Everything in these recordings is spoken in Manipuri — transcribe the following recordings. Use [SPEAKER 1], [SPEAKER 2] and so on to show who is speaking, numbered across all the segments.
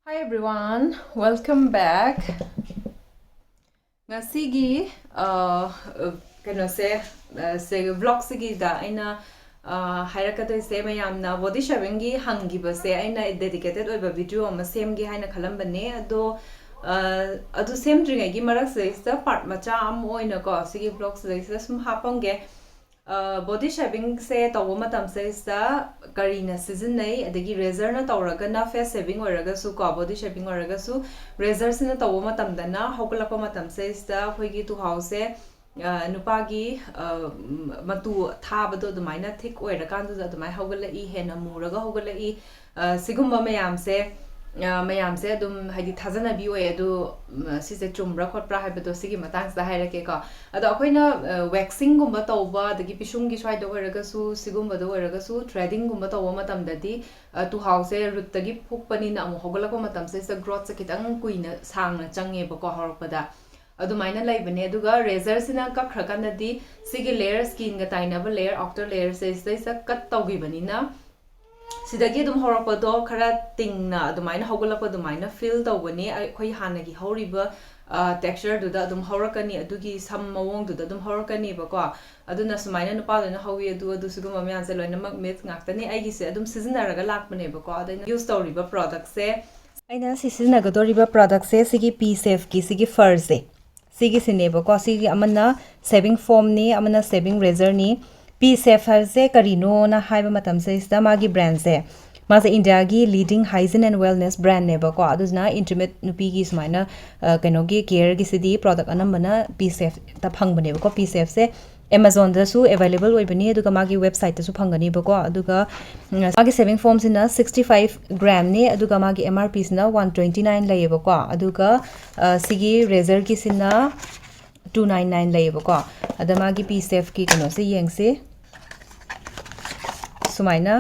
[SPEAKER 1] Hi everyone, welcome back. Ngasigi kano se vlog sigi da aina hairakadoi se mayamna body shaving gi hangi ba se aina dedicated oiba video ama same gi haina khalam bane adu same dringa gi marak se ista part macha am oina ko sigi vlog se sum hapange body shaving se tawo matam se ista karina season nei adagi razor na tawraga na face shaving oraga su ko body shaving oraga su razor sina tawo matam dana hokala matam se ista khoi gi tu house nupagi matu thabado dumaina thick oira kan du dumai hogala I hena muraga hogala I sigumba mayam se dum haidi thazana bi oe adu sise chumra khotpra haibado sigi matang sa hairake ka ado akoina waxing gumba tawba dagi pisung gi swai do oraga su sigumba do oraga su threading gumba tawba matam dadi tu house root tagi phukpani na amu hogala ko matam se growth se kitang kuina sangna change ba ko horpada adumaina laibane aduga razor sina kakhrakandadi sigi layer skin ga tainaba layer outer layer se cut tawgibani na sidagi dum horopado khara tingna adumaina hogolapa adumaina feel tawbani khoi hanagi horiba texture duda dum horakani adugi sam mawong duda dum horakani ba ko aduna sumaina nupa dona howi adu suguma myan se loina mak myth ngaktani aigi se adum seasonaraga lakbane ba ko adana use tawriba product se aina seasonagdoriba product se sigi p safe ki sigi fur se sigi sineba ko sigi amana saving foam ni amana saving razor ni p safe se karino na haiba matam se ista magi brand se mase india gi leading hygiene and wellness brand neba ko aduna intimate nupi gi smaina kaino gi care gi sidi product anambana p safe ta phangbane ko p safe se Amazon da su available oibani aduga magi website ta su phangani ba ko aduga magi saving foam sina 65 gram ni aduga magi MRP sina 129 layeba ko aduga sigi razor ki sina 299 layeba ko ada magi p safe ki kano se yengse sumaina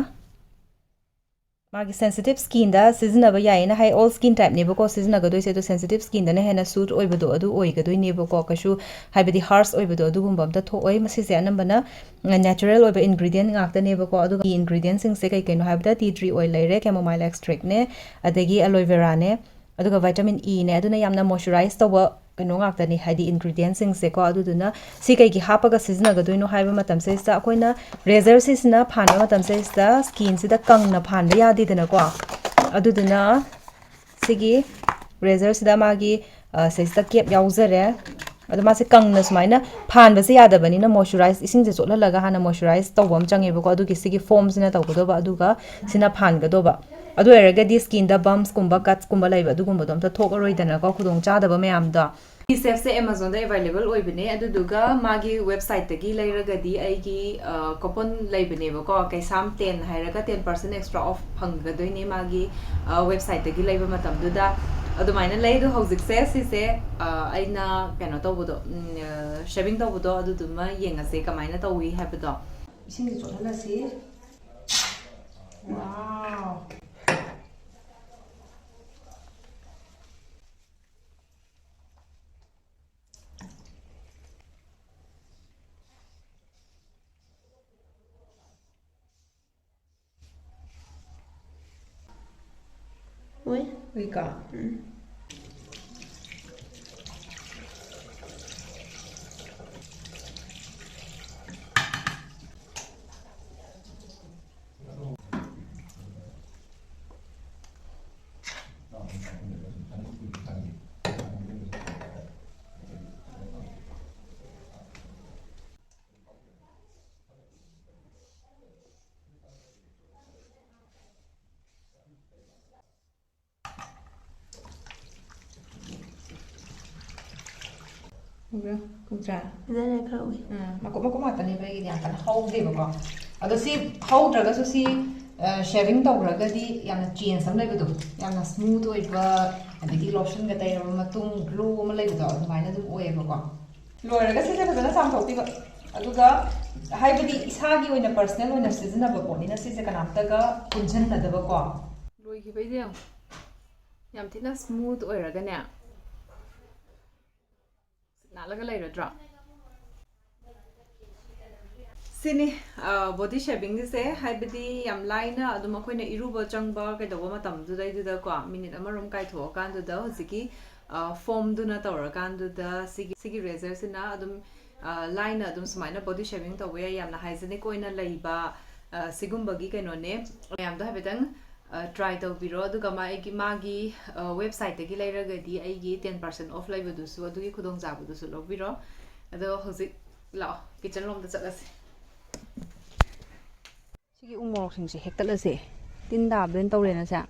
[SPEAKER 1] magi sensitive skin da season aba yaina hai all skin type nebo ko season aga doi se to sensitive skin da na hena suit oibado adu oiga doi nebo ko kashu haibadi harsh oibado adu gumba amta tho oi masi se anambana natural oiba ingredient ngakta nebo ko adu ingredients sing se kai kaino haibada tea tree oil laire chamomile extract ne adagi aloe vera ne aduga vitamin E ne aduna yamna moisturize tawa kano ngakta ni haidi ingredients sing se ko aduduna si kai gi hapaga season aga doino haiba matam se sta akoina razor se sina phanba matam se sta skin sida kangna phanba yadi dana ko aduduna sigi razor sida magi se sta cap yauzare aduma se kangna sumaina phanba se yadabani na moisturize ising je chotla laga hana moisturize tawbam change ba ko adugi sigi foam sina tawgodo ba aduga sina phangado ba adu eragadi skin da bumps kumba cuts kumba laiba adugumba dom ta thokaroi dana ko khudong chadaba mayam da safe se Amazon da available oibane aduduga magi website tagi lairagadi aigi coupon laibane ba ko KEISHAM 10 hairaga 10% extra off phanggadoine magi website tagi laiba matam duda adumaina laidu hojik se sise aina kano tawbodo shaving tawbodo aduduma yengase kamaina tawi habado ising chothala si wow
[SPEAKER 2] Oi?
[SPEAKER 1] Oi, cá. Contra.
[SPEAKER 2] Then I go.
[SPEAKER 1] Mako mata ni ba yan kan hold de ba ko ado si hold raga so si shaving tawraga di yana change sam lai badu yana smooth oi ba adagi lotion ga tai ra matung glow ma lai badu adumai na dum oi ba ko loiraga si se fadana sam thokti ba aduga haibadi isagi oina personal oina season ba ko ni na si se kanapta ga punjan na da ba ko loi gi bai de yam thina smooth oi raga ne nalaga lairadra sini body shaving se haibadi yam laina aduma khoina iruba changba kaidawa matam du dai du da ko minute amarum kai tho kan du da hosiki form du na tawra kan du da sigi razor sina adum line adum sumaina body shaving to we yam na hygienic oina leiba sigumbagi kaino ne yam da habetang try to biro aduga magi website gi leiragadi aigi 10% off leibudu su adugi khudong jabudu su lobiro ado hosik lao kitchen lom da chalasi sigi umorok singse hektalase tin dab den tawrena sa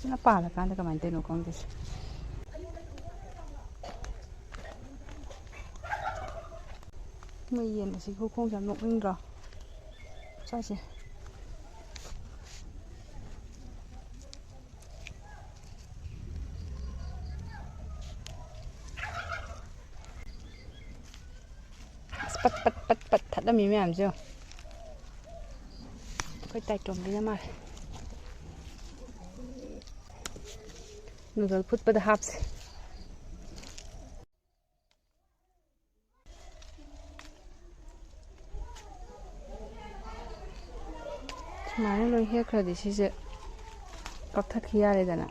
[SPEAKER 1] sina pala kan da kaman teno kong dis mày yên thì không dám nộp lên rồi sao chứ bắt thật là mì mềm chưa cái tay trộm đi ra mà noodle put by the halves Mane lo here crowd is a cocktail here than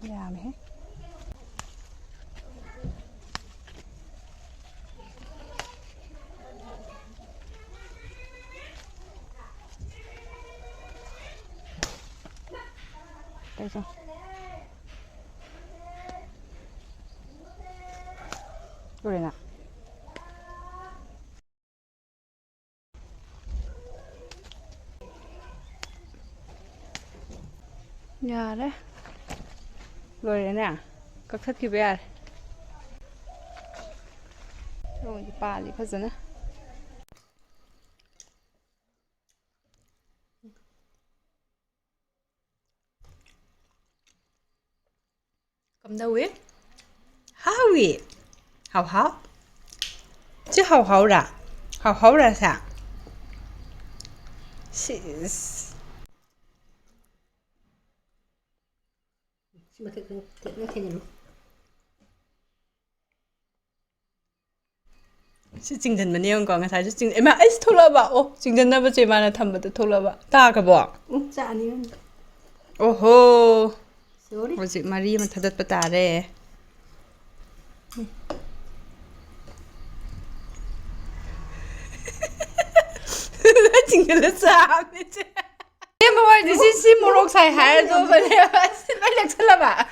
[SPEAKER 1] yeah, me. There's a good enough. Nhà đấy rồi đấy nè các thất kia về rồi thì bà đi phát dẫn cầm đâu ấy hao gì hao chứ hao ra sao chứ chỉnh thần mình yêu còn cái thái chứ chỉnh em mà ấy thôi là bảo ô chỉnh thần nào chơi mà là thầm bật thôi là bảo ta cả bỏ
[SPEAKER 2] dạ đi
[SPEAKER 1] ô hô ôi chị Maria mà thật bật ta đây chỉnh thần là sao vậy chứ em mà hỏi thì xin mua rau xài hải rồi vậy xin nói được thật là bảo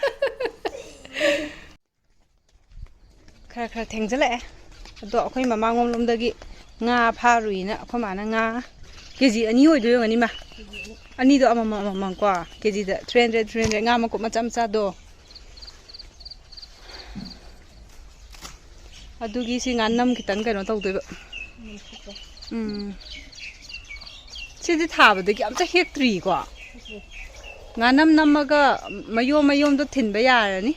[SPEAKER 1] khá thèn chứ lẽ đó khơi mà mang ngom lom dagi nga pha rui na khoi ma na nga kg ani hoi do ngani ma ani do ama kwa kg da 300 nga ma ko ma cham cha do adugi si ngan nam kitang kaino taw do ba sidi thaba de ki amcha hek tri ko ngan nam namaga mayom do thin ba ya ni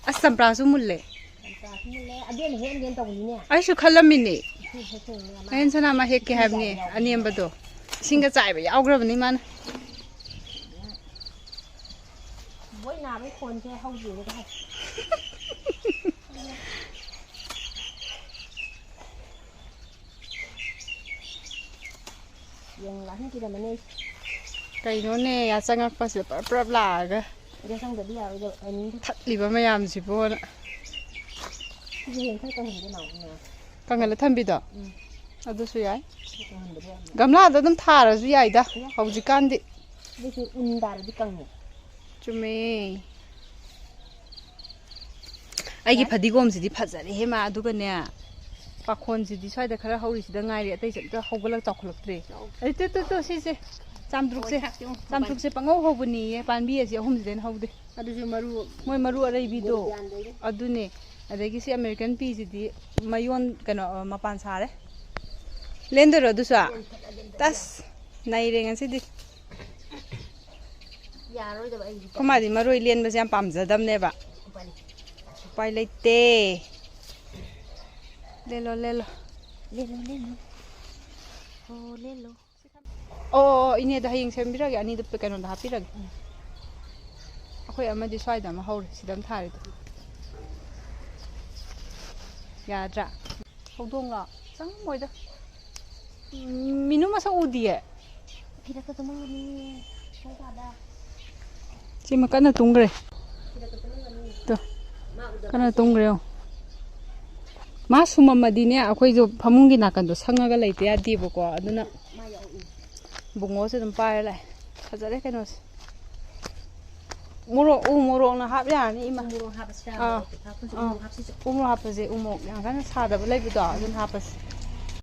[SPEAKER 1] asam pra su mulle ai su khalamini ain sana ma hek ke habni aniam bado singa chai ba yawgrabni man
[SPEAKER 2] boi na bai khon che hau ji le ka yang la hin ki da mane
[SPEAKER 1] kai no ne ya changa pa se prap la ga
[SPEAKER 2] de sang da dia do ani
[SPEAKER 1] that li ba mayam si bo na
[SPEAKER 2] ji yen kai ka hin de naw na
[SPEAKER 1] kangal thambi do adu su yai gamla da dum thara su yai da hauji kan di
[SPEAKER 2] de su un dar di kang ni
[SPEAKER 1] chume ai gi phadigom si di phajari he ma adu ga ne pakhon si di sai da khara hauri si da ngai ri atai se da hogolak chakhulak tre ai to si se chamdruk se pangau hobuni ye panbi asi ahum den haude adu ju maru arai bi do adu ne adagi si American pea si di mayon kano mapan sare lendero du sa tas nai rengan si di
[SPEAKER 2] ꯌꯥꯔꯣꯏꯗꯕ ꯑꯩꯗꯤ
[SPEAKER 1] ꯀꯃꯥꯏꯗꯤ ꯃꯔꯣꯏ ꯂꯦꯟꯕꯁꯦ ꯌꯥꯝ ꯄꯥꯝꯖꯗꯕꯅꯦꯕ ꯎꯄꯥꯏ ꯂꯩꯇꯦ ꯂꯦꯜꯂꯣ ꯂꯦꯜꯂꯣ
[SPEAKER 2] ꯑꯣ ꯂꯦꯜꯂꯣ
[SPEAKER 1] ꯑꯣ ꯏꯅꯦꯗ ꯍꯌꯦꯡ ꯁꯦꯝꯕꯤꯔꯒꯦ ꯑꯅꯤꯗꯨ ꯀꯩꯅꯣꯗ ꯍꯥꯞꯄꯤꯔꯒꯦ ꯑꯩꯈꯣꯏ ꯑꯃꯗꯤ ꯁ꯭ꯋꯥꯏꯗ ꯑꯃ ꯍꯧꯔꯦ ꯁꯤꯗ ꯑꯃ ꯊꯥꯔꯤꯗꯣ ꯌꯥꯗ꯭ꯔꯥ ꯍꯧꯗꯣꯡꯂꯣ ꯆꯪꯉꯝꯃꯣꯏꯗ ꯃꯤꯅꯨ ꯃꯁꯛ ꯎꯗꯤꯌꯦ ꯁꯤꯃ ꯀꯟꯅ ꯇꯨꯝꯈ꯭ꯔꯦ ꯀꯟꯅ ꯇꯨꯝꯈ꯭ꯔꯦ ꯃꯥ ꯁꯨꯝꯃꯝꯃꯗꯤꯅꯦ ꯑꯩꯈꯣꯏꯁꯨ ꯐꯃꯨꯡꯒꯤ ꯅꯥꯀꯟꯗꯣ ꯁꯪꯉꯒ ꯂꯩꯇ ꯌꯥꯗꯦꯕꯀꯣ ꯑꯗꯨꯅ ꯕꯨꯡꯉꯣꯁꯨ ꯑꯗꯨꯝ ꯄꯥꯏꯔ ꯂꯥꯛꯑꯦ ꯐꯖꯔꯦ ꯀꯩꯅꯣꯁꯦ ꯃꯣꯔꯣꯛ ꯃꯣꯔꯣꯛꯅ ꯍꯥꯞ ꯌꯥꯔꯅꯤ ꯏꯃꯥ ꯎ ꯃꯣꯔꯣꯛ ꯍꯥꯞꯄꯁꯦ ꯎ ꯃꯣꯔꯣꯛ ꯌꯥꯝ ꯀꯟꯅ ꯁꯥꯗꯕ ꯂꯩꯕꯗꯣ ꯑꯗꯨꯅ ꯍꯥꯞꯄꯁꯦ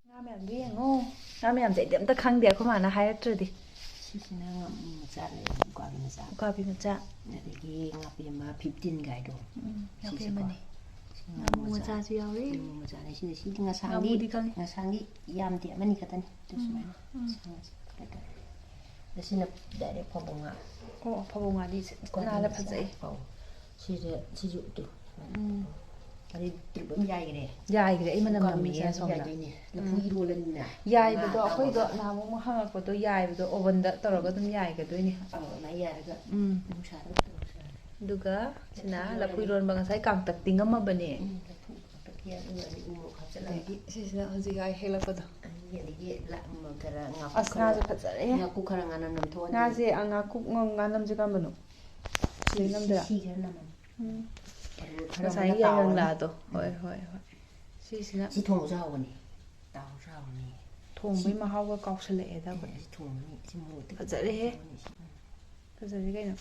[SPEAKER 1] ꯉꯥ ꯃꯌꯥꯝꯗꯣ ꯌꯦꯡꯉꯣ ꯉꯥ ꯃꯌꯥꯝꯁꯦ ꯑꯩꯗꯤ ꯑꯝꯇ ꯈꯪꯗꯦ ꯑꯩꯈꯣꯏ ꯃꯥꯅ ꯍꯥꯏꯔꯛꯇ꯭ꯔꯗꯤ
[SPEAKER 3] ꯁꯤꯁꯤꯅ ꯃꯆꯥ ꯂꯩ ꯎꯀꯥꯕꯤ ꯃꯆꯥ
[SPEAKER 1] ꯎꯀꯥꯕꯤ ꯃꯆꯥ
[SPEAKER 3] ꯑꯗꯒꯤ ꯉꯥꯄꯤ ꯑꯃ 15 ꯒꯥꯏꯗꯣ
[SPEAKER 1] ꯉꯥꯄꯤ ꯑꯃꯅꯤ
[SPEAKER 3] ꯉꯥꯃꯨ
[SPEAKER 1] ꯃꯆꯥꯁꯨ ꯌꯥꯎꯔꯤ
[SPEAKER 3] ꯉꯥꯃꯨ ꯃꯆꯥꯅꯤ ꯁꯤꯗꯤ ꯉꯁꯥꯡꯒꯤ ꯌꯥꯝꯗꯦ ꯑꯃꯅꯤ ꯈꯛꯇꯅꯤ ꯑꯗꯨ ꯁꯨꯃꯥꯏꯅ ꯁꯤꯅ ꯗꯥꯏꯔꯦꯛ ꯐꯕꯧ ꯉꯥ
[SPEAKER 1] ꯑꯣ ꯐꯕꯧ ꯉꯥꯗꯤ ꯅꯥꯜꯂ ꯐꯖꯩ
[SPEAKER 3] ꯁꯤꯁꯨ ꯎꯠꯇꯨ ꯑꯗꯩ ꯇ꯭ꯔꯤꯞ ꯑꯃ ꯌꯥꯏꯈ꯭ꯔꯦ
[SPEAKER 1] ꯑꯩ ꯃꯅꯝ ꯅꯝꯃꯤꯌꯦ ꯁꯣꯝꯗ
[SPEAKER 3] ꯌꯥꯏꯗꯣꯏꯅꯦ ꯂꯐꯨ ꯏꯔꯣꯜꯂꯅꯤꯅ
[SPEAKER 1] ꯌꯥꯏꯕꯗꯣ ꯑꯩꯈꯣꯏꯗꯣ ꯅꯍꯥꯟꯃꯨꯛ ꯍꯪꯉꯛꯄꯗꯣ ꯌꯥꯏꯕꯗꯣ ꯑꯣꯚꯟꯗ ꯇꯧꯔꯒ ꯑꯗꯨꯝ ꯌꯥꯏꯒꯗꯣꯏꯅꯦ
[SPEAKER 3] ꯑꯗꯨꯃꯥꯏꯅ ꯌꯥꯏꯔꯒ ꯅꯨꯡꯁꯥꯗ
[SPEAKER 1] ꯑꯗꯨꯒ ꯁꯤꯅ ꯂꯐꯨ ꯏꯔꯣꯟꯕ ꯉꯁꯥꯏ ꯀꯥꯡꯇꯛ ꯇꯤꯡꯉꯝꯃꯕꯅꯦ ꯑꯗꯒꯤ ꯁꯤꯁꯤꯅ ꯍꯧꯖꯤꯛ ꯍꯦꯛꯂꯛꯄꯗꯣ ꯑꯁ ꯉꯥꯁꯦ ꯐꯖꯔꯦ
[SPEAKER 3] ꯉꯥꯀꯨꯞ ꯈꯔ ꯉꯥꯅꯝ ꯅꯝꯊꯣꯛꯑꯅꯤ
[SPEAKER 1] ꯉꯥꯁꯦ ꯉꯥꯅꯝꯁꯦ ꯀꯔꯝꯕꯅꯣ ꯁꯤꯅꯝꯗꯔ
[SPEAKER 3] ꯁꯤ ꯈꯔ ꯅꯝꯃꯅꯤ
[SPEAKER 1] ꯉꯁꯥꯏꯒꯤ ꯌꯥꯏꯉꯪꯂꯥꯗꯣ ꯍꯣꯏ ꯁꯤꯁꯤꯅ
[SPEAKER 3] ꯁꯤ ꯊꯣꯡꯕꯁꯨ ꯍꯥꯎꯕꯅꯤ ꯇꯥꯎꯔꯁꯨ ꯍꯥꯎꯕꯅꯤ
[SPEAKER 1] ꯊꯣꯡꯕꯩ ꯃꯍꯥꯎꯒ ꯀꯥꯎꯁꯜꯂꯛꯑꯦꯗ ꯑꯩꯈꯣꯏ
[SPEAKER 3] ꯁꯤ ꯊꯣꯡꯕꯅꯤ ꯁꯤ ꯃꯣꯔꯣꯛꯇꯤ
[SPEAKER 1] ꯐꯖꯔꯦꯍꯦ ꯐꯖꯔꯦ ꯀꯩꯅꯣ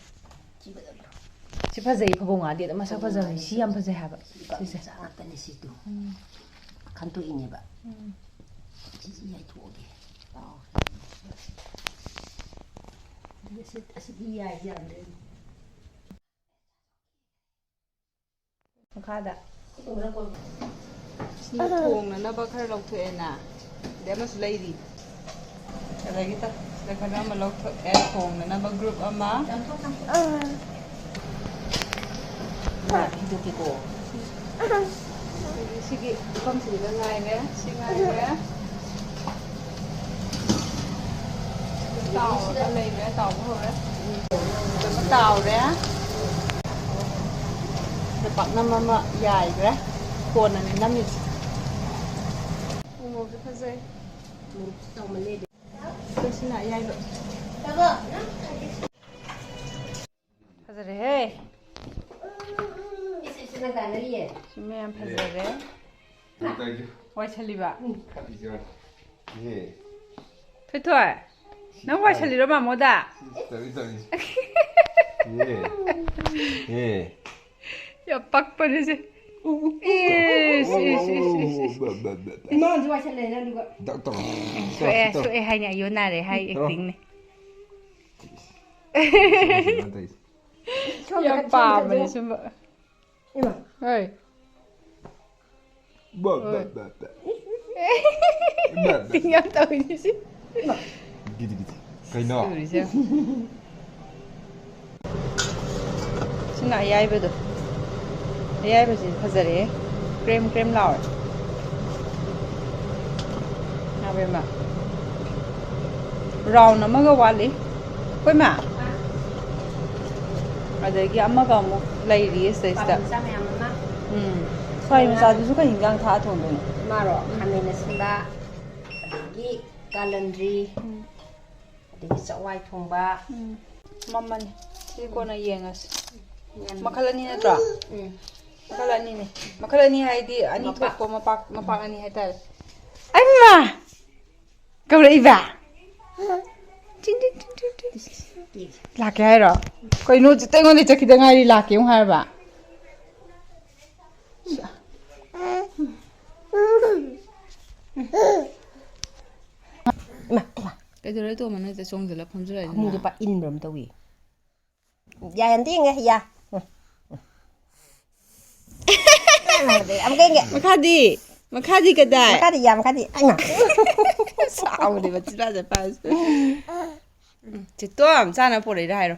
[SPEAKER 1] ꯁꯤ ꯐꯖꯩ ꯐꯕꯧ ꯉꯥꯗꯤ ꯑꯗꯨꯝ ꯃꯁꯛ ꯐꯖꯕꯅꯤ ꯁꯤ ꯌꯥꯝ ꯐꯖꯩ ꯍꯥꯏꯕ ꯁꯤꯁꯦ
[SPEAKER 3] ꯉꯥꯛꯇꯅꯤ ꯁꯤꯗꯣ ꯈꯟꯇꯣꯛꯏꯅꯦꯕ ꯁꯤꯁꯤ ꯌꯥꯏꯊꯣꯛꯑꯒꯦ ꯑꯁꯤꯗꯤ ꯌꯥꯏ ꯌꯥꯝꯗ꯭ꯔꯦ
[SPEAKER 1] ꯃꯈꯥꯗ ꯁꯤ ꯊꯣꯡꯅꯅꯕ ꯈꯔ ꯂꯧꯊꯣꯛꯑꯦꯅ ꯑꯗꯩ ꯑꯃꯁꯨ ꯂꯩꯔꯤ ꯑꯗꯒꯤ ꯁꯤꯗ ꯈꯔ ꯑꯃ ꯂꯧꯊꯣꯛꯑꯦ ꯊꯣꯡꯅꯅꯕ ꯒ꯭ꯔꯨꯞ ꯑꯃ
[SPEAKER 3] ꯍꯤꯡꯗꯣꯛꯀꯦꯀꯣ
[SPEAKER 1] ꯁꯤꯒꯤ ꯄꯨꯈꯝꯁꯤꯗ ꯉꯥꯏꯔꯦ ꯁꯤ ꯉꯥꯏꯔꯦ ꯇꯥꯎꯔꯒ ꯂꯩꯔꯦ ꯇꯥꯎꯕ ꯍꯧꯔꯦ ꯑꯗꯨꯒ ꯇꯥꯎꯔꯦ ꯑꯗ ꯄꯥꯛꯅꯝ ꯑꯃ ꯌꯥꯏꯈ꯭ꯔꯦ ꯀꯣꯟꯅꯅꯦ ꯅꯝꯃꯤꯁꯦ ꯎꯃꯣꯔꯣꯛꯁꯨ ꯐꯖꯩ
[SPEAKER 3] ꯃꯣꯔꯣꯛꯁꯨ ꯆꯥꯎꯃꯜꯂꯦ
[SPEAKER 1] ꯁꯤꯅ ꯑꯌꯥꯏꯕ ꯐꯖꯔꯦꯍꯦ
[SPEAKER 3] ꯁꯤꯅ ꯀꯥꯟꯅꯔꯤꯌꯦ
[SPEAKER 1] ꯁꯤ ꯃꯌꯥꯝ ꯐꯖꯔꯦ ꯋꯥꯏꯁꯜꯂꯤꯕ ꯊꯣꯏꯊꯣꯏ ꯅꯪ ꯋꯥꯏꯁꯜꯂꯤꯔꯣ ꯃꯥꯃꯣꯗ ꯌꯥꯝ ꯄꯛꯄꯅꯦꯁꯦ
[SPEAKER 3] ꯏꯃꯥꯁꯨ ꯋꯥꯏꯁꯜꯂꯦꯅ ꯑꯗꯨꯒ
[SPEAKER 1] ꯁꯣꯛꯑꯦ ꯍꯥꯏꯅ ꯑꯌꯣꯟꯅꯔꯦ ꯍꯥꯏ ꯑꯦꯛꯇꯤꯡꯅꯦ ꯌꯥꯝ ꯄꯥꯝꯕꯅꯦ ꯁꯨꯝꯕ ꯍꯣꯏ ꯑꯦꯛꯇꯤꯡ ꯌꯥꯝ ꯇꯧꯋꯤꯅꯦ ꯁꯤ
[SPEAKER 4] ꯀꯩꯅꯣ
[SPEAKER 1] ꯁꯤꯅ ꯑꯌꯥꯏꯕꯗꯣ ꯑꯌꯥꯏꯕꯁꯤ ꯐꯖꯔꯦ ꯀ꯭ꯔꯦꯝ ꯂꯥꯎꯔꯦ ꯉꯥꯕꯦꯝꯃ ꯔꯥꯎꯟ ꯑꯃꯒ ꯋꯥꯠꯂꯤ ꯑꯩꯈꯣꯏ ꯃꯥ ꯑꯗꯒꯤ ꯑꯃꯒ ꯑꯃꯨꯛ ꯂꯩꯔꯤꯌꯦ ꯁꯤꯗꯩꯁꯤꯗ ꯁ꯭ꯋꯥꯏ ꯃꯆꯥꯗꯨꯁꯨ ꯀꯩ ꯍꯤꯟꯖꯥꯡ ꯊꯥꯛꯑ ꯊꯣꯡꯗꯣꯏꯅꯣ
[SPEAKER 3] ꯃꯥꯔꯣ ꯈꯥꯃꯦꯟ ꯑꯁꯤꯟꯕ ꯑꯗꯒꯤ ꯀꯥꯂꯟꯗ꯭ꯔꯤ ꯑꯗꯒꯤ ꯆꯋꯥꯏ ꯊꯣꯡꯕ
[SPEAKER 1] ꯃꯃꯜ ꯁꯤ ꯀꯣꯟꯅ ꯌꯦꯡꯉꯁꯤ ꯃꯈꯜ ꯑꯅꯤ ꯅꯠꯇ꯭ꯔꯣ ꯃꯈꯜ ꯑꯅꯤꯅꯦ ꯃꯈꯜ ꯑꯅꯤ ꯍꯥꯏꯗꯤ ꯑꯅꯤ ꯊꯣꯛꯄ ꯃꯄꯥꯛ ꯑꯅꯤ ꯍꯥꯏꯇꯥꯔꯦ ꯑꯩꯃ ꯀꯧꯔꯛꯏꯕ ꯂꯥꯛꯀꯦ ꯍꯥꯏꯔꯣ ꯀꯩꯅꯣ ꯍꯧꯖꯤꯛꯇ ꯑꯩꯉꯣꯟꯗ ꯆꯠꯈꯤꯗ ꯉꯥꯏꯔꯤ ꯂꯥꯛꯀꯦ ꯑꯃꯨꯛ ꯍꯥꯏꯔꯕ ꯀꯩꯗꯧꯔꯦ ꯇꯣꯝꯕ ꯅꯣꯏꯗ ꯆꯣꯡꯁꯤꯜꯂ ꯐꯝꯖꯤꯜꯂꯛꯏꯗꯨꯅ
[SPEAKER 3] ꯈꯃꯨꯡꯗꯣ ꯄꯥꯛ ꯏꯟꯕ ꯑꯃ ꯇꯧꯏ ꯌꯥꯏ ꯑꯝꯇ ꯌꯦꯡꯒꯦ ꯌꯥ
[SPEAKER 1] ꯃꯈꯥꯗꯤ ꯀꯗꯥꯏ
[SPEAKER 3] ꯃꯈꯥꯗꯤ ꯌꯥ ꯃꯈꯥꯗꯤ ꯑꯩꯅ
[SPEAKER 1] ꯁꯥꯎꯔꯦꯕ ꯆꯤꯔꯥ ꯆꯠꯄ ꯆꯤꯠꯇꯣꯝ ꯆꯥꯅ ꯄꯣꯔꯛꯏꯔꯥ ꯍꯥꯏꯔꯣ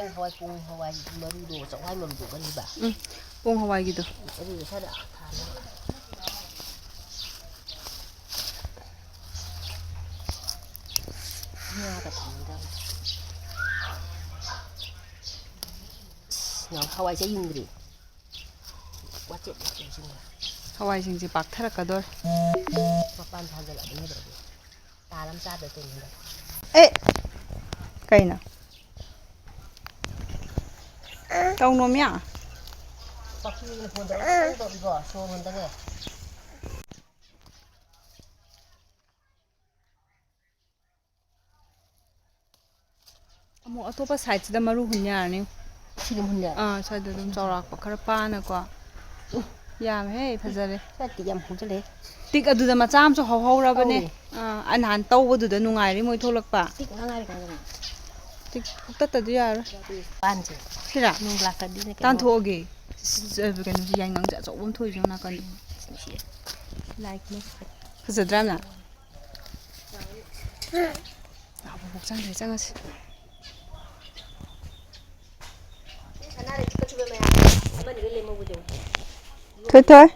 [SPEAKER 3] ꯆꯥꯛꯍꯋꯥꯏ ꯍꯋꯥꯏ ꯄꯨꯡ ꯍꯋꯥꯏ ꯃꯔꯨꯗꯣ ꯆꯥꯛꯍꯋꯥꯏ ꯃꯔꯨꯗꯣ ꯀꯔꯤꯕ
[SPEAKER 1] ꯄꯣꯡ ꯍꯋꯥꯏꯒꯤꯗꯣ
[SPEAKER 3] ꯑꯗꯨꯗꯣ ꯈꯔ ꯊꯥꯅꯕ ꯉꯥꯒ ꯊꯝꯗꯕ ꯍꯋꯥꯏꯁꯦ ꯌꯨꯡꯗ꯭ꯔꯤ ꯋꯥꯆꯦꯠ ꯋꯥꯆꯦꯠꯁꯤꯡꯒ
[SPEAKER 1] ꯍꯋꯥꯏꯁꯤꯡꯁꯦ ꯄꯥꯛꯊꯔꯛꯀꯗꯣꯔꯦ
[SPEAKER 3] ꯃꯄꯥꯟ ꯊꯥꯖꯜꯂꯛꯑꯕꯅꯤ ꯑꯗꯨꯗꯤ ꯇꯥꯔꯝ ꯆꯥꯗ ꯇꯣꯏꯅꯤꯗ
[SPEAKER 1] ꯑꯦ ꯀꯩꯅꯣ ꯇꯧꯅꯣꯃꯌꯥ
[SPEAKER 3] ꯄꯥꯛꯄꯤꯅ ꯐꯣꯟ ꯇꯧꯔꯛꯑꯣ ꯇꯧꯏꯀꯣ ꯁꯣꯔ ꯍꯣꯟꯗꯒꯦ
[SPEAKER 1] ꯑꯃꯨꯛ ꯑꯇꯣꯞꯄ ꯁꯥꯏꯠꯁꯤꯗ ꯃꯔꯨ ꯍꯨꯟ ꯌꯥꯔꯅꯤ
[SPEAKER 3] ꯁꯤꯗ ꯍꯨꯟꯌꯥ
[SPEAKER 1] ꯁ꯭ꯋꯥꯏꯗ ꯑꯗꯨꯝ ꯆꯥꯎꯔꯥꯛꯄ ꯈꯔ ꯄꯥꯅꯀꯣ ꯌꯥꯝꯃꯦꯍꯦ ꯐꯖꯔꯦ
[SPEAKER 3] ꯁ꯭ꯋꯥꯏꯗꯤ ꯌꯥꯝ ꯍꯧꯖꯤꯜꯂꯦ
[SPEAKER 1] ꯇꯤꯛ ꯑꯗꯨꯗ ꯃꯆꯥ ꯑꯃꯁꯨ ꯍꯧꯍꯧꯔꯕꯅꯦ ꯅꯍꯥꯟ ꯇꯧꯕꯗꯨꯗ ꯅꯨꯡꯉꯥꯏꯔꯤ ꯃꯣꯏ ꯊꯣꯛꯂꯛꯄ
[SPEAKER 3] ꯇꯤꯛ ꯉꯥꯏꯔꯦ ꯀꯥꯏꯗꯅꯣ
[SPEAKER 1] ꯇꯤꯛ ꯐꯨꯛꯇꯠꯇꯗꯤ ꯌꯥꯔꯣꯏ
[SPEAKER 3] ꯄꯥꯟꯁꯦ
[SPEAKER 1] ꯁꯤꯔꯥ
[SPEAKER 3] ꯅꯨꯡ ꯂꯥꯛꯇꯗꯤꯅꯦ ꯀꯩꯅꯣ
[SPEAKER 1] ꯇꯥꯟꯊꯣꯛꯑꯒꯦ ꯀꯩꯅꯣꯁꯤ ꯌꯥꯏꯉꯪꯁꯦ ꯑꯆꯧꯕ ꯑꯃ ꯊꯣꯛꯏꯁꯨ ꯅꯥꯀꯟꯗ ꯐꯖꯗ꯭ꯔꯥ ꯌꯥꯝꯅ ꯕꯣꯛ ꯆꯪꯗ꯭ꯔꯦ ꯆꯪꯉꯁꯤ ꯊꯣꯏ ꯊꯣꯏ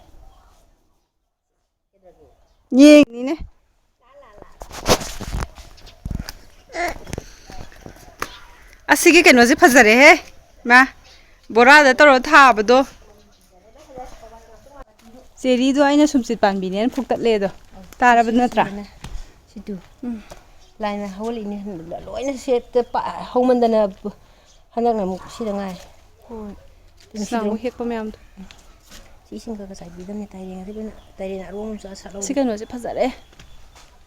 [SPEAKER 1] ꯌꯦꯡꯅꯤꯅꯦ ꯑꯁꯤꯒꯤ ꯀꯩꯅꯣꯁꯦ ꯐꯖꯔꯦꯍꯦ ꯃꯥ ꯕꯣꯔꯥꯗ ꯇꯧꯔ ꯊꯥꯕꯗꯣ ꯆꯦꯔꯤꯗꯣ ꯑꯩꯅ ꯁꯨꯝꯆꯤꯠ ꯄꯥꯟꯕꯤꯅꯦꯅ ꯐꯨꯛꯇꯠꯂꯦꯗꯣ ꯇꯥꯔꯕ ꯅꯠꯇ꯭ꯔꯥ
[SPEAKER 3] ꯁꯤꯗꯨ ꯂꯥꯏꯅ ꯍꯧꯒꯠꯂꯛꯏꯅꯦ ꯂꯣꯏꯅ ꯁꯦꯠꯇ ꯍꯧꯃꯟꯗꯅ ꯍꯟꯗꯛꯅ ꯑꯃꯨꯛ ꯁꯤꯗ ꯉꯥꯏ
[SPEAKER 1] ꯍꯣꯏ ꯑꯃꯨꯛ ꯍꯦꯛꯄ ꯃꯌꯥꯝꯗꯣ
[SPEAKER 3] ꯁꯤ ꯏꯁꯤꯡ ꯈꯔ ꯆꯥꯏꯕꯤꯗꯕꯅꯦ ꯇꯥꯏꯔꯦꯡ ꯑꯁꯤꯅ ꯇꯥꯏꯔꯦꯡ ꯑꯔꯣꯝ
[SPEAKER 1] ꯁꯤ ꯀꯩꯅꯣꯁꯦ ꯐꯖꯔꯦ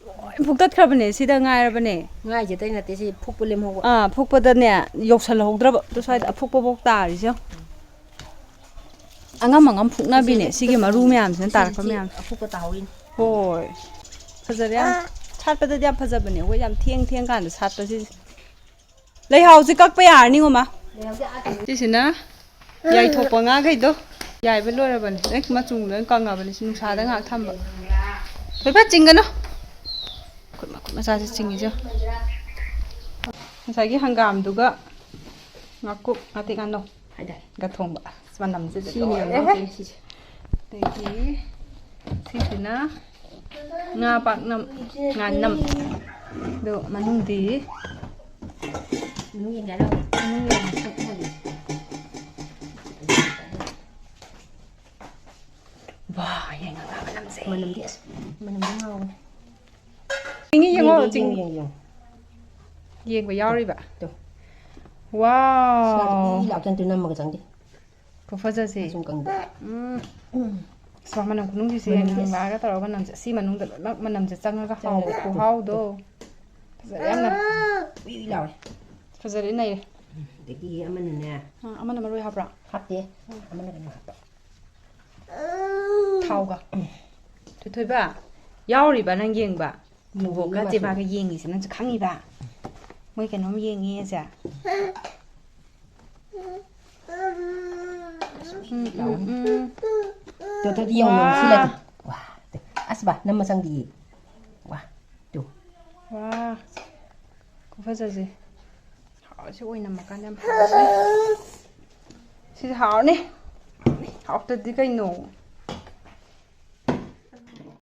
[SPEAKER 1] ꯂꯣꯏ ꯐꯨꯛꯇꯠꯈ꯭ꯔꯕꯅꯦ ꯁꯤꯗ ꯉꯥꯏꯔꯕꯅꯦ
[SPEAKER 3] ꯉꯥꯏꯁꯦ ꯑꯇꯩ ꯅꯠꯇꯦ ꯁꯤ ꯐꯨꯛꯄ ꯂꯦꯝꯍꯧꯕ
[SPEAKER 1] ꯐꯨꯛꯄꯗꯅꯦ ꯌꯧꯁꯜꯍꯧꯗ꯭ꯔꯕ ꯑꯗꯨ ꯁ꯭ꯋꯥꯏꯗ ꯑꯐꯨꯛꯄꯐꯥꯎ ꯇꯥꯔꯤꯁꯦ ꯑꯉꯝ ꯑꯉꯝ ꯐꯨꯛꯅꯕꯤꯅꯦ ꯁꯤꯒꯤ ꯃꯔꯨ ꯃꯌꯥꯝꯁꯤꯅ ꯇꯥꯔꯛꯄ ꯃꯌꯥꯝ
[SPEAKER 3] ꯑꯐꯨꯛꯄ ꯇꯥꯍꯧꯔꯤꯅꯤ
[SPEAKER 1] ꯍꯣꯏ ꯐꯖꯔꯦ ꯌꯥꯝ ꯁꯥꯠꯄꯗꯗꯤ ꯌꯥꯝ ꯐꯖꯕꯅꯦ ꯑꯩꯈꯣꯏ ꯌꯥꯝ ꯊꯦꯡ ꯀꯥꯟꯗ ꯁꯥꯠꯄꯁꯤꯁꯦ ꯂꯩꯍꯥꯎꯁꯤ ꯀꯛꯄ ꯌꯥꯔꯅꯤꯉꯣ ꯃꯥ ꯁꯤꯁꯤꯅ ꯌꯥꯏꯊꯣꯛꯄ ꯉꯥꯈꯩꯗꯣ ꯌꯥꯏꯕ ꯂꯣꯏꯔꯕꯅꯤ ꯃꯆꯨ ꯂꯣꯏ ꯀꯪꯉꯕꯅꯤ ꯁꯤ ꯅꯨꯡꯁꯥꯗ ꯉꯥꯏꯍꯥꯛ ꯊꯝꯕ ꯐꯩꯐꯠ ꯆꯤꯡꯒꯅꯨ ꯃꯈꯨꯠ ꯃꯆꯥꯁꯦ ꯆꯤꯡꯉꯤꯁꯦ ꯉꯁꯥꯏꯒꯤ ꯍꯪꯒꯥꯝꯗꯨꯒ ꯉꯥꯀꯨꯞ ꯉꯥꯇꯦꯛ ꯉꯥꯅꯧꯒ ꯊꯣꯡꯕ ꯃꯅꯝꯁꯤꯗ ꯂꯣꯏꯔꯦꯍꯦ ꯑꯗꯒꯤ ꯁꯤꯁꯤꯅ ꯉꯥ ꯄꯥꯛꯅꯝ ꯉꯥꯅꯝ ꯑꯗꯣ ꯃꯅꯨꯡꯗꯤ ꯋꯥ ꯌꯥꯏꯉꯪ ꯃꯅꯝꯁꯦ
[SPEAKER 3] ꯃꯅꯝꯗꯤ ꯑꯁ ꯃꯅꯝꯗꯤ ꯉꯥꯎꯕꯅꯦ
[SPEAKER 1] ꯌꯦꯡꯉꯣ
[SPEAKER 3] ꯌꯦꯡ
[SPEAKER 1] ꯌꯦꯡꯕ ꯌꯥꯎꯔꯤꯕ
[SPEAKER 3] ꯇꯣ
[SPEAKER 1] ꯋꯥꯎ
[SPEAKER 3] ꯏ ꯂꯥꯎꯇꯅ ꯅꯝꯃꯒ ꯆꯪꯗꯦ
[SPEAKER 1] ꯈꯨꯐꯖꯁꯦ
[SPEAKER 3] ꯁꯨꯝ ꯀꯪꯗꯦ
[SPEAKER 1] ꯃꯅꯝ ꯈꯨꯅꯨꯡꯁꯤꯁꯦ ꯌꯥꯏꯉꯪꯂꯥꯒ ꯇꯧꯔꯒ ꯃꯅꯝꯁꯦ ꯑꯁꯤ ꯃꯅꯨꯡꯗ ꯂꯣꯏꯅꯃꯛ ꯃꯅꯝꯁꯦ ꯆꯪꯉꯒ ꯍꯥꯎꯕ ꯈꯨꯍꯥꯎꯗꯣ ꯐꯖꯔꯦ ꯌꯥꯝꯅ
[SPEAKER 3] ꯎꯏ ꯂꯥꯎꯔꯦ
[SPEAKER 1] ꯐꯖꯔꯦ ꯅꯩꯔꯦ
[SPEAKER 3] ꯑꯗꯒꯤ ꯑꯃꯅꯅꯦ
[SPEAKER 1] ꯑꯃꯅ ꯃꯔꯣꯏ ꯍꯥꯞꯄ꯭ꯔꯥ
[SPEAKER 3] ꯍꯥꯞꯇꯦ ꯑꯃꯅ ꯀꯩꯅꯣ ꯍꯥꯞꯄ
[SPEAKER 1] ꯊꯥꯎꯒ ꯊꯣꯏꯕ ꯌꯥꯎꯔꯤꯕ ꯅꯪ ꯌꯦꯡꯕ
[SPEAKER 3] ꯌꯦꯡꯉꯤꯅꯦ
[SPEAKER 1] ꯕꯣꯕꯣꯛꯀ
[SPEAKER 3] ꯃꯥꯁꯨ
[SPEAKER 1] ꯆꯦꯕꯥꯒ ꯌꯦꯡꯉꯤꯁꯦ ꯅꯪꯁꯨ ꯈꯪꯉꯤꯕ ꯃꯣꯏ ꯀꯩꯅꯣꯝ ꯌꯦꯡꯉꯦꯁꯦ
[SPEAKER 3] ꯇꯣꯇꯣꯗꯤ ꯌꯧꯅ ꯁꯤꯜꯂꯗꯤ ꯋꯥ ꯑꯁ ꯅꯝꯃ ꯆꯪꯗꯤꯌꯦ ꯋꯥ ꯇꯨ
[SPEAKER 1] ꯋꯥ ꯈꯨꯐꯖꯁꯦ ꯍꯥꯎꯔꯁꯤ ꯑꯣꯏꯅꯝꯃꯀꯥꯟꯗ ꯌꯥꯝ ꯍꯥꯎꯔꯅꯤ ꯁꯤꯁꯦ ꯍꯥꯎꯔꯅꯤ ꯍꯥꯎꯇꯗꯤ ꯀꯩꯅꯣ